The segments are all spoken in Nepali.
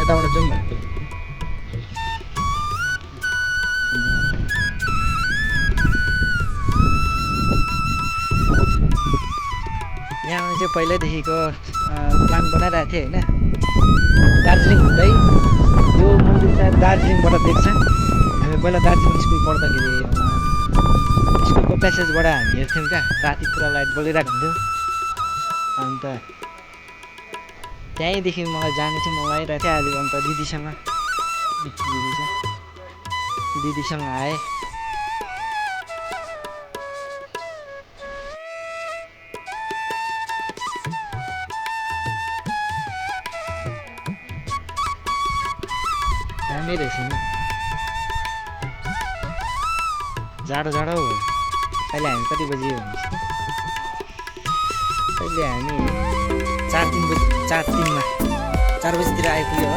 यताबाट जाउँ भनेको। यहाँ आउने चाहिँ पहिल्यैदेखिको प्लान बनाइरहेको थिएँ होइन। दार्जिलिङ हुँदै यो मन्दिर चाहिँ दार्जिलिङबाट देख्छ। हामी पहिला दार्जिलिङ स्कुल पढ्दाखेरि स्कुलको प्यासेजबाट हामी हेर्थ्यौँ क्या, राति पुरा लाइट बलिरहेको हुन्थ्यो। अन्त त्यहीँदेखि मलाई जाने चाहिँ मन लागिरहेको थियो। आज अन्त दिदीसँग आएँ। दामी रहेछ नि, जाडो जाडो भयो। अहिले हामी कति बजी हो? अहिले हामी 4 बजीतिर आइपुग्यो हो।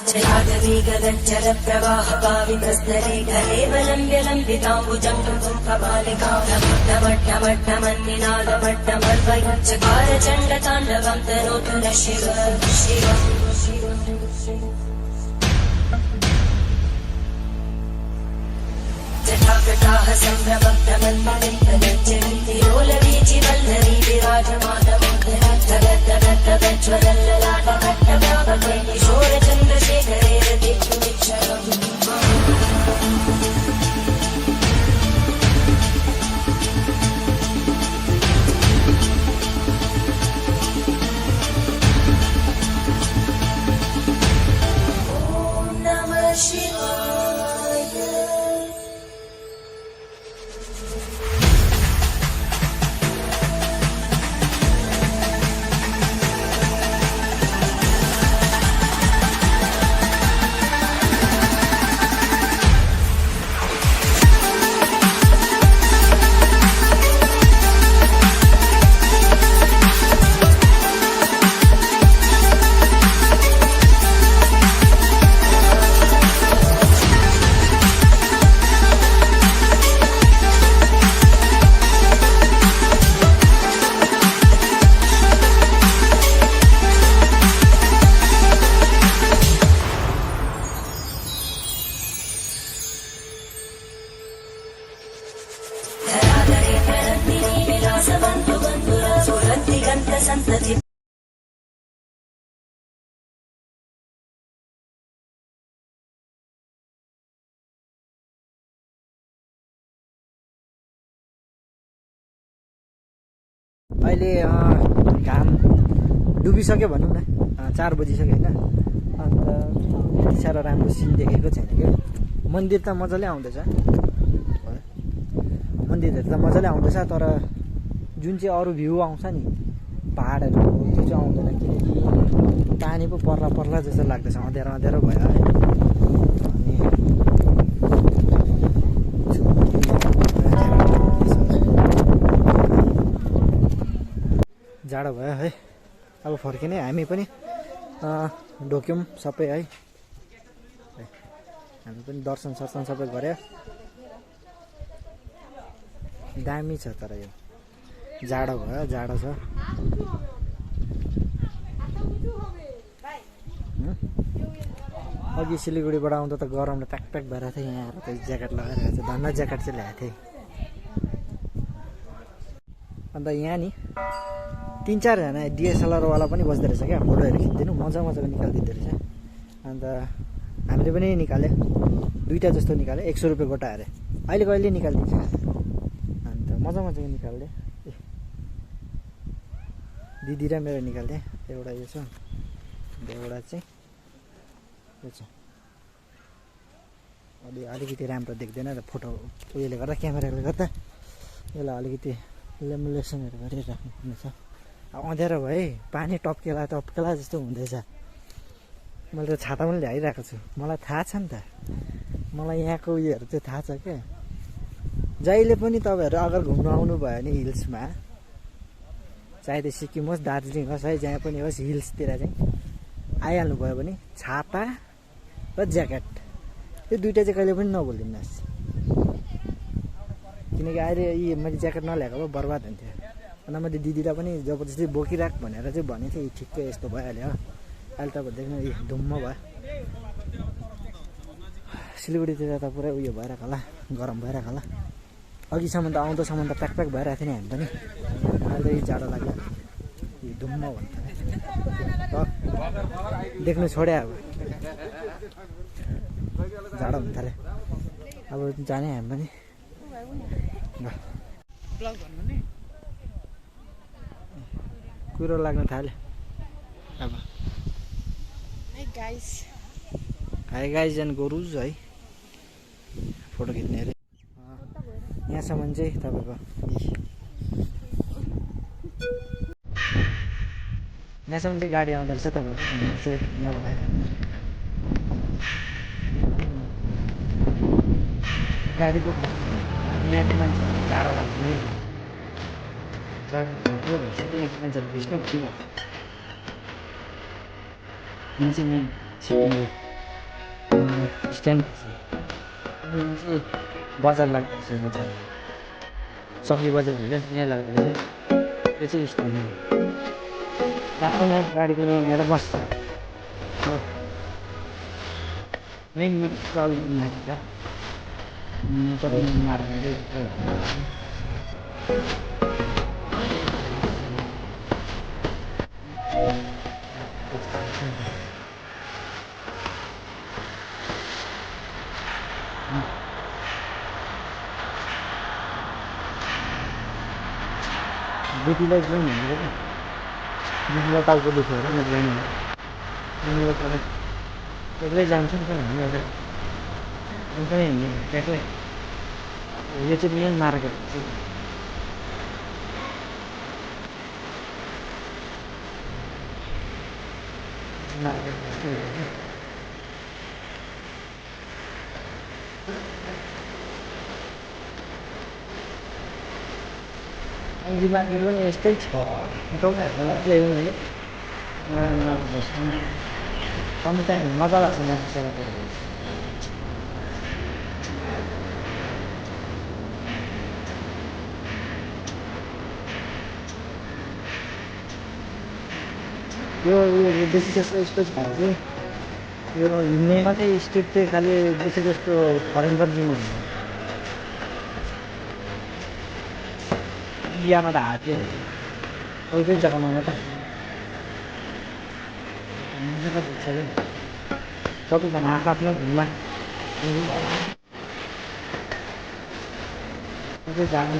जलागरीगदज्जलप्रवाहपावितस्तरे गलेवलम्ब्यलम्बिताम्बुजङ्गमपमालिकामट्टमट्टमट्टमन्निनादमट्टमर्वयुच्चकारचण्डताण्डवं तनोतु नः शिव शिव। जटाकटाः सम्भ्रमब्धमन्मलिन्दनज्जलितिलोलवीचिवल्लरी विराजमानमोहनज्जगद्जगद्जगज्ज्वलल्ललाटभट्टभावते किशोरचन्द्रशेखरे रतिक्षुमिच्छरम्। ॐ नमः शिवाय। संतति अहिले घाम डुबिसक्यो भनौँ न, 4 बजिसक्यो होइन। अन्त त्यति साह्रो राम्रो सिन देखेको छैन क्या। मन्दिर त मजाले आउँदैछ, मन्दिरहरू त मजाले आउँदैछ, तर जुन चाहिँ अरू भ्यू आउँछ नि पाहाडहरू त्यो चाहिँ आउँदैन, किनकि पानी पो पर्ला पर्ला जस्तो लाग्दैछ, अँध्यारो अँध्यारो भयो है। अनि जाडो भयो है। अब फर्किने हामी पनि ढोक्यौँ सबै है। हामी पनि दर्शन सर्शन सबै गऱ्यो। दामी छ, तर यो जाडो भयो, जाडो छ। अघि सिलगढीबाट आउँदा त गरमले प्याक प्याक भएर थियो, यहाँ आएर त ज्याकेट लगाइरहेको छ। धन्न ज्याकेट चाहिँ ल्याएको थिएँ। अन्त यहाँ नि 3-4 जना डिएसएलआरवाला पनि बस्दो रहेछ क्या, फोटोहरू खिचिदिनु मजा मजाको निकालिदिँदो रहेछ। अन्त हामीले पनि निकाल्यो, 2टा जस्तो निकाल्यो, 100 रुपियाँ गोटा अरे। अहिले कहिले निकालिदिन्छ, अन्त मजा मजाको निकाल्यो। दिदी र मेरो निकाल्थेँ। एउटा यो छ, एउटा चाहिँ यो छ। अलिकति राम्रो देख्दैन र फोटो उयोले गर्दा, क्यामेराले गर्दा यसलाई अलिकति लेमुलेसनहरू गरेर राख्नुपर्ने छ। अब अँध्यारो भए पानी टप्केला टप्केला जस्तो हुँदैछ। मैले त छाता पनि ल्याइरहेको छु, मलाई थाहा छ नि त, मलाई यहाँको उयोहरू चाहिँ थाहा छ क्या। जहिले पनि तपाईँहरू अगर घुम्नु आउनु भयो भने हिल्समा, चाहे त्यो सिक्किम होस् दार्जिलिङ होस् है, जहाँ पनि होस् हिल्सतिर चाहिँ आइहाल्नु भयो भने छाता र ज्याकेट, यो 2टा चाहिँ कहिले पनि नभुलिनुहोस्। किनकि अहिले यी मैले ज्याकेट नल्याएको भए बर्बाद हुन्थ्यो। अन्त मैले दिदीलाई पनि जबरजस्ती बोकिराख भनेर चाहिँ भनेको थिएँ, ठिक्कै यस्तो भइहाल्यो। अहिले त देख्नु धुम्म भयो। सिलगढीतिर त पुरै उयो भइरहेको होला, गरम भइरहेको होला। अघिसम्म त आउँदोसम्म त प्याक प्याक भइरहेको थियो नि हामी पनि। अहिले त जाडो लाग्यो, धुम्म भन्छ देख्नु छोड्यो। अब जाडो हुन थाल्यो, अब जाने हामी पनि। कुरो लाग्न थाल्यो अब। हाई गाइज एन्ड गोरुज है, फोटो खिच्ने अरे। यहाँसम्म चाहिँ तपाईँको यहाँसम्म चाहिँ गाडी आउँदो रहेछ तपाईँको। गाडीको यहाँ मान्छे टाढो लाग्ने मान्छेहरू भिज्नु किन स्ट्यान्ड बजार लाग्दैछ, बजार सब्जी बजार हुन्छ यहाँ लाग्दैछ। त्यो चाहिँ स्ट्यान्ड गाडीको यहाँ बस्छ। मेन प्रब्लम लाग्छ दिदीलाई जाउँ भनेको क्या, दिदीलाई टाउको दुख्यो अरे, मेरो जाने एक्लै जान्छु नि त हामी। पनि एक्लै यो चाहिँ मेन मार्केट दिमागहरू पनि यस्तै छ। कम्ती टाइम मजा लाग्छ यो बेसी जस्तो यस्तो छ कि यो हिँड्नेमा चाहिँ स्ट्रिट चाहिँ खालि बेसी जस्तो फरेन कन्ट्रीमा हुन्छ। इन्डियामा त हात एउटै जग्गामा त सबैजना आफ्नो घुममा जानु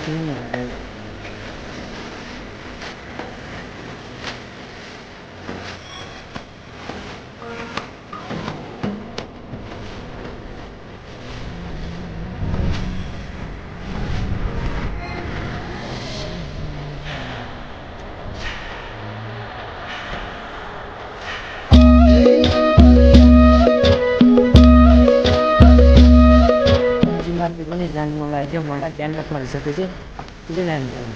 थियो मलाई क्यानभासमा रहेछ त्यो चाहिँ त्यो चाहिँ जान्छ